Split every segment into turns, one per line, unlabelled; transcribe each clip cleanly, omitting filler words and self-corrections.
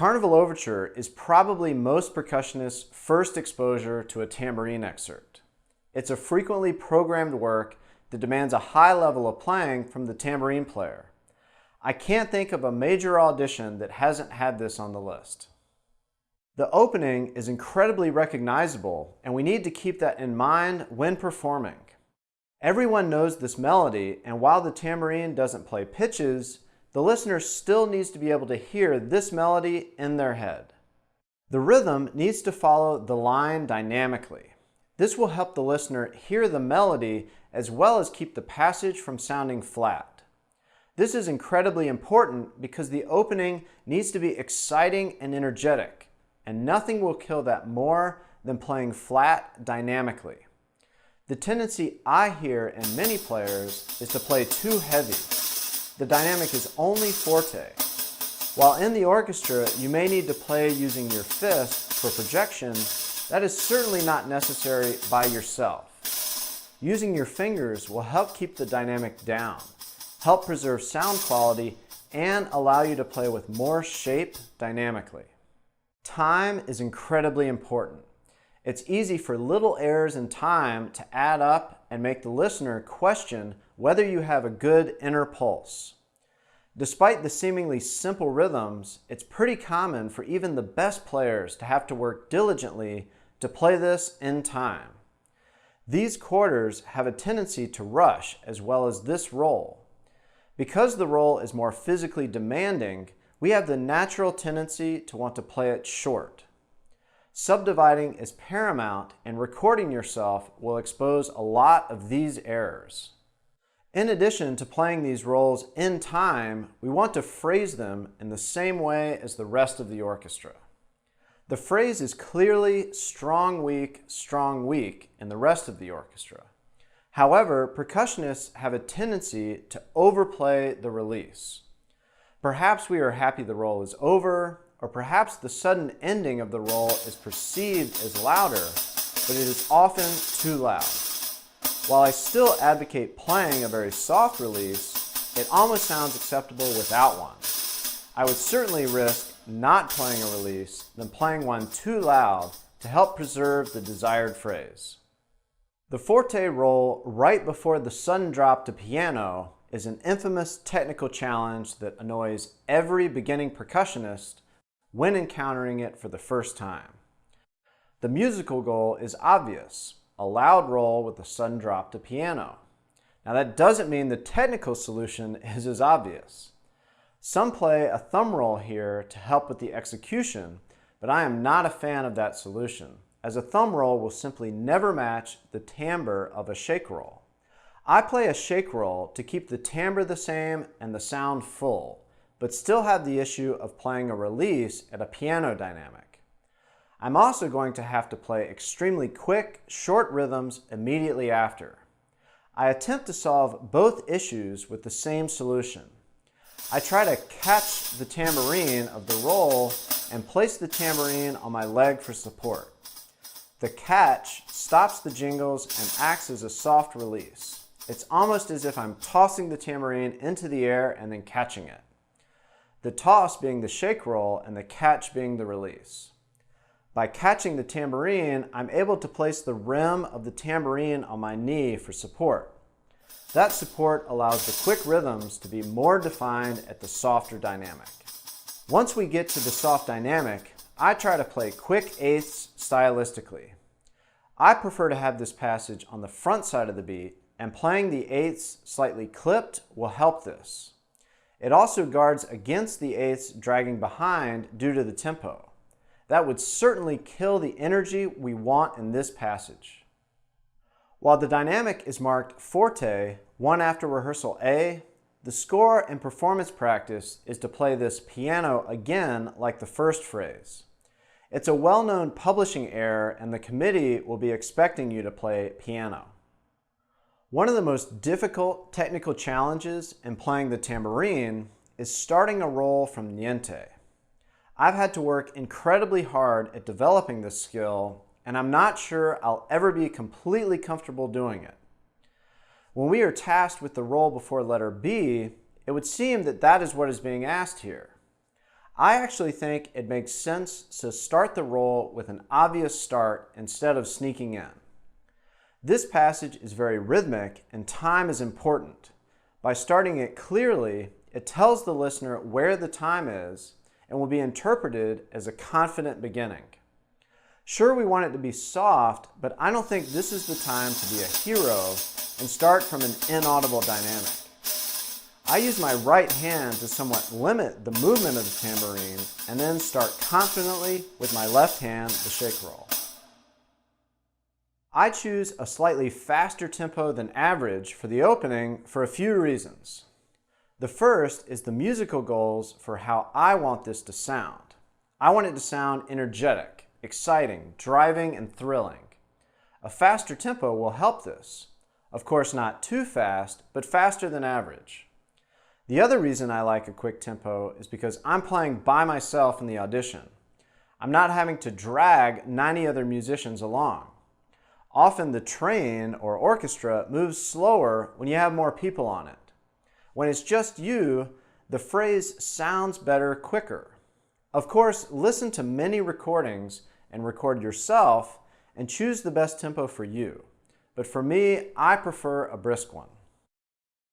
Carnival Overture is probably most percussionists' first exposure to a tambourine excerpt. It's a frequently programmed work that demands a high level of playing from the tambourine player. I can't think of a major audition that hasn't had this on the list. The opening is incredibly recognizable, and we need to keep that in mind when performing. Everyone knows this melody, and while the tambourine doesn't play pitches, the listener still needs to be able to hear this melody in their head. The rhythm needs to follow the line dynamically. This will help the listener hear the melody as well as keep the passage from sounding flat. This is incredibly important because the opening needs to be exciting and energetic, and nothing will kill that more than playing flat dynamically. The tendency I hear in many players is to play too heavy. The dynamic is only forte. While in the orchestra you may need to play using your fist for projection, that is certainly not necessary by yourself. Using your fingers will help keep the dynamic down, help preserve sound quality, and allow you to play with more shape dynamically. Time is incredibly important. It's easy for little errors in time to add up and make the listener question whether you have a good inner pulse. Despite the seemingly simple rhythms, it's pretty common for even the best players to have to work diligently to play this in time. These quarters have a tendency to rush as well as this roll. Because the roll is more physically demanding, we have the natural tendency to want to play it short. Subdividing is paramount, and recording yourself will expose a lot of these errors. In addition to playing these rolls in time, we want to phrase them in the same way as the rest of the orchestra. The phrase is clearly strong, weak in the rest of the orchestra. However, percussionists have a tendency to overplay the release. Perhaps we are happy the roll is over, or perhaps the sudden ending of the roll is perceived as louder, but it is often too loud. While I still advocate playing a very soft release, it almost sounds acceptable without one. I would certainly risk not playing a release than playing one too loud to help preserve the desired phrase. The forte roll right before the sudden drop to piano is an infamous technical challenge that annoys every beginning percussionist when encountering it for the first time. The musical goal is obvious, a loud roll with a sudden drop to piano. Now that doesn't mean the technical solution is as obvious. Some play a thumb roll here to help with the execution, but I am not a fan of that solution, as a thumb roll will simply never match the timbre of a shake roll. I play a shake roll to keep the timbre the same and the sound full, but still have the issue of playing a release at a piano dynamic. I'm also going to have to play extremely quick, short rhythms immediately after. I attempt to solve both issues with the same solution. I try to catch the tambourine of the roll and place the tambourine on my leg for support. The catch stops the jingles and acts as a soft release. It's almost as if I'm tossing the tambourine into the air and then catching it. The toss being the shake roll and the catch being the release. By catching the tambourine, I'm able to place the rim of the tambourine on my knee for support. That support allows the quick rhythms to be more defined at the softer dynamic. Once we get to the soft dynamic, I try to play quick eighths stylistically. I prefer to have this passage on the front side of the beat, and playing the eighths slightly clipped will help this. It also guards against the eighths dragging behind due to the tempo. That would certainly kill the energy we want in this passage. While the dynamic is marked forte, one after rehearsal A, the score and performance practice is to play this piano again like the first phrase. It's a well-known publishing error, and the committee will be expecting you to play piano. One of the most difficult technical challenges in playing the tambourine is starting a roll from niente. I've had to work incredibly hard at developing this skill, and I'm not sure I'll ever be completely comfortable doing it. When we are tasked with the roll before letter B, it would seem that that is what is being asked here. I actually think it makes sense to start the roll with an obvious start instead of sneaking in. This passage is very rhythmic and time is important. By starting it clearly, it tells the listener where the time is and will be interpreted as a confident beginning. Sure, we want it to be soft, but I don't think this is the time to be a hero and start from an inaudible dynamic. I use my right hand to somewhat limit the movement of the tambourine and then start confidently with my left hand the shake roll. I choose a slightly faster tempo than average for the opening for a few reasons. The first is the musical goals for how I want this to sound. I want it to sound energetic, exciting, driving, and thrilling. A faster tempo will help this. Of course, not too fast, but faster than average. The other reason I like a quick tempo is because I'm playing by myself in the audition. I'm not having to drag 90 other musicians along. Often the train or orchestra moves slower when you have more people on it. When it's just you, the phrase sounds better quicker. Of course, listen to many recordings and record yourself and choose the best tempo for you. But for me, I prefer a brisk one.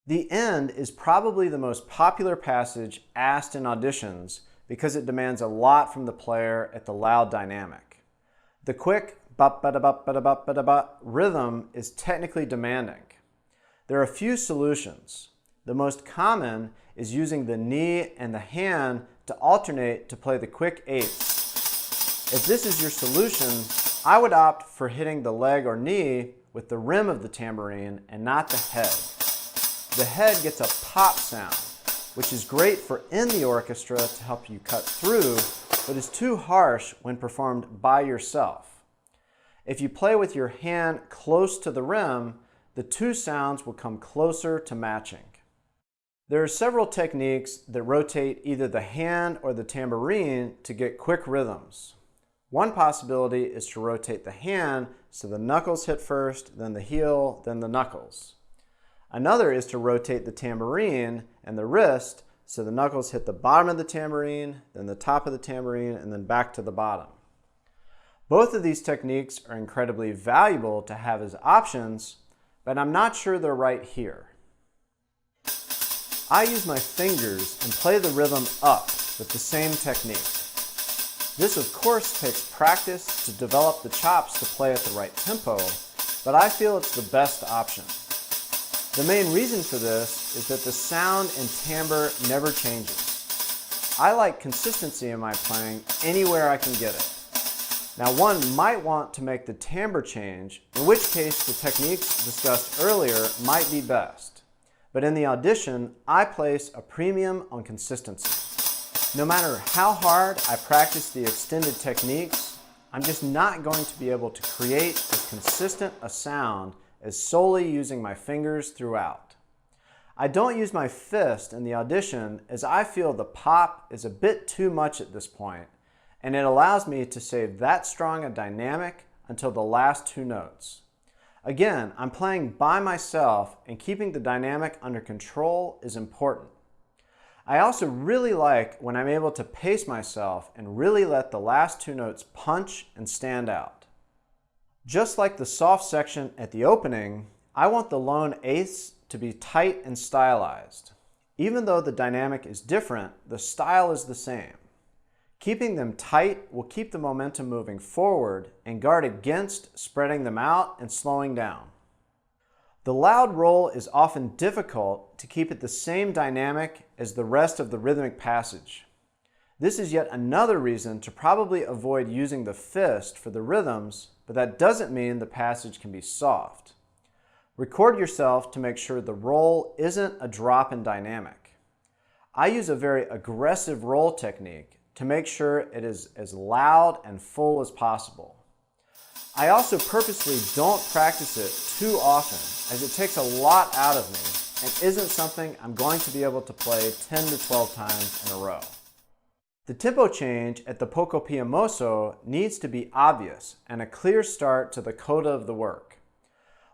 The end is probably the most popular passage asked in auditions because it demands a lot from the player at the loud dynamic. The quick bop-ba-da-bop-ba-da-bop-ba-da-bop rhythm is technically demanding. There are a few solutions. The most common is using the knee and the hand to alternate to play the quick eighths. If this is your solution, I would opt for hitting the leg or knee with the rim of the tambourine and not the head. The head gets a pop sound, which is great for in the orchestra to help you cut through, but is too harsh when performed by yourself. If you play with your hand close to the rim, the two sounds will come closer to matching. There are several techniques that rotate either the hand or the tambourine to get quick rhythms. One possibility is to rotate the hand so the knuckles hit first, then the heel, then the knuckles. Another is to rotate the tambourine and the wrist so the knuckles hit the bottom of the tambourine, then the top of the tambourine, and then back to the bottom. Both of these techniques are incredibly valuable to have as options, but I'm not sure they're right here. I use my fingers and play the rhythm up with the same technique. This of course takes practice to develop the chops to play at the right tempo, but I feel it's the best option. The main reason for this is that the sound and timbre never changes. I like consistency in my playing anywhere I can get it. Now one might want to make the timbre change, in which case the techniques discussed earlier might be best. But in the audition, I place a premium on consistency. No matter how hard I practice the extended techniques, I'm just not going to be able to create as consistent a sound as solely using my fingers throughout. I don't use my fist in the audition as I feel the pop is a bit too much at this point, and it allows me to save that strong a dynamic until the last two notes. Again, I'm playing by myself, and keeping the dynamic under control is important. I also really like when I'm able to pace myself and really let the last two notes punch and stand out. Just like the soft section at the opening, I want the lone eighths to be tight and stylized. Even though the dynamic is different, the style is the same. Keeping them tight will keep the momentum moving forward and guard against spreading them out and slowing down. The loud roll is often difficult to keep it the same dynamic as the rest of the rhythmic passage. This is yet another reason to probably avoid using the fist for the rhythms, but that doesn't mean the passage can be soft. Record yourself to make sure the roll isn't a drop in dynamic. I use a very aggressive roll technique to make sure it is as loud and full as possible. I also purposely don't practice it too often, as it takes a lot out of me and isn't something I'm going to be able to play 10 to 12 times in a row. The tempo change at the poco più mosso needs to be obvious and a clear start to the coda of the work.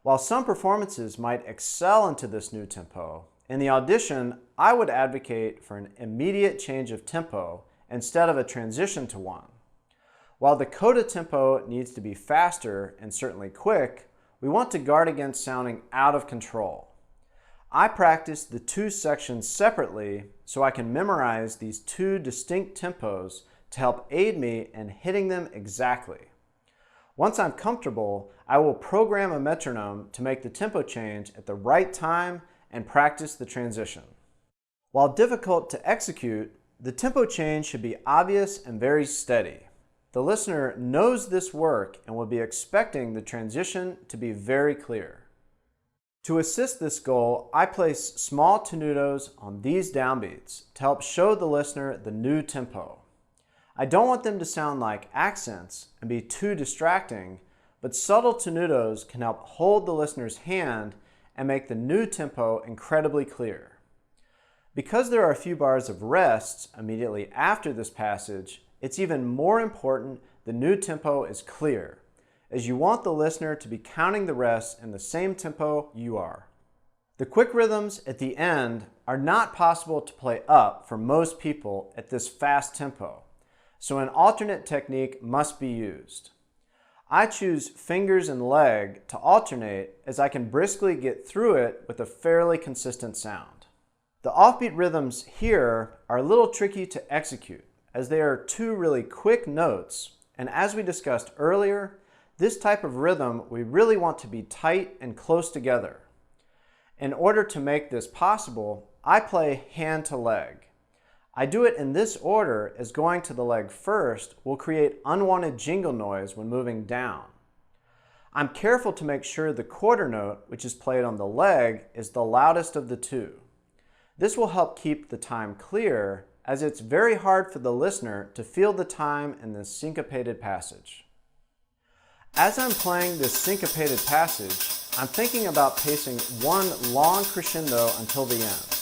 While some performances might excel into this new tempo, in the audition I would advocate for an immediate change of tempo instead of a transition to one. While the coda tempo needs to be faster and certainly quick, we want to guard against sounding out of control. I practice the two sections separately so I can memorize these two distinct tempos to help aid me in hitting them exactly. Once I'm comfortable, I will program a metronome to make the tempo change at the right time and practice the transition. While difficult to execute, the tempo change should be obvious and very steady. The listener knows this work and will be expecting the transition to be very clear. To assist this goal, I place small tenutos on these downbeats to help show the listener the new tempo. I don't want them to sound like accents and be too distracting, but subtle tenutos can help hold the listener's hand and make the new tempo incredibly clear. Because there are a few bars of rests immediately after this passage, it's even more important the new tempo is clear, as you want the listener to be counting the rests in the same tempo you are. The quick rhythms at the end are not possible to play up for most people at this fast tempo, so an alternate technique must be used. I choose fingers and leg to alternate as I can briskly get through it with a fairly consistent sound. The offbeat rhythms here are a little tricky to execute as they are two really quick notes, and as we discussed earlier, this type of rhythm we really want to be tight and close together. In order to make this possible, I play hand to leg. I do it in this order as going to the leg first will create unwanted jingle noise when moving down. I'm careful to make sure the quarter note, which is played on the leg, is the loudest of the two. This will help keep the time clear, as it's very hard for the listener to feel the time in this syncopated passage. As I'm playing this syncopated passage, I'm thinking about pacing one long crescendo until the end.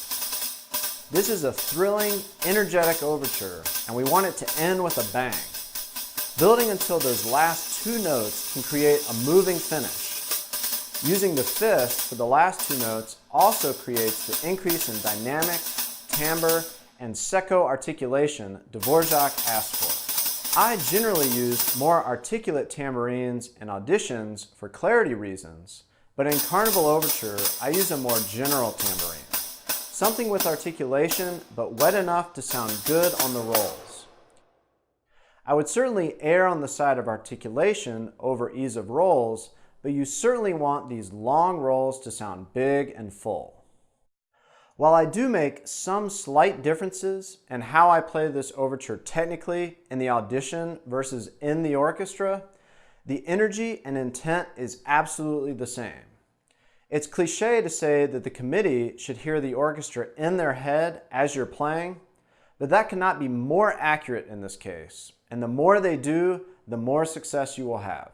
This is a thrilling, energetic overture, and we want it to end with a bang. Building until those last two notes can create a moving finish. Using the fifth for the last two notes also creates the increase in dynamic, timbre, and secco articulation Dvorak asked for. I generally use more articulate tambourines in auditions for clarity reasons, but in Carnival Overture, I use a more general tambourine. Something with articulation, but wet enough to sound good on the rolls. I would certainly err on the side of articulation over ease of rolls, but you certainly want these long rolls to sound big and full. While I do make some slight differences in how I play this overture technically in the audition versus in the orchestra, the energy and intent is absolutely the same. It's cliche to say that the committee should hear the orchestra in their head as you're playing, but that cannot be more accurate in this case, and the more they do, the more success you will have.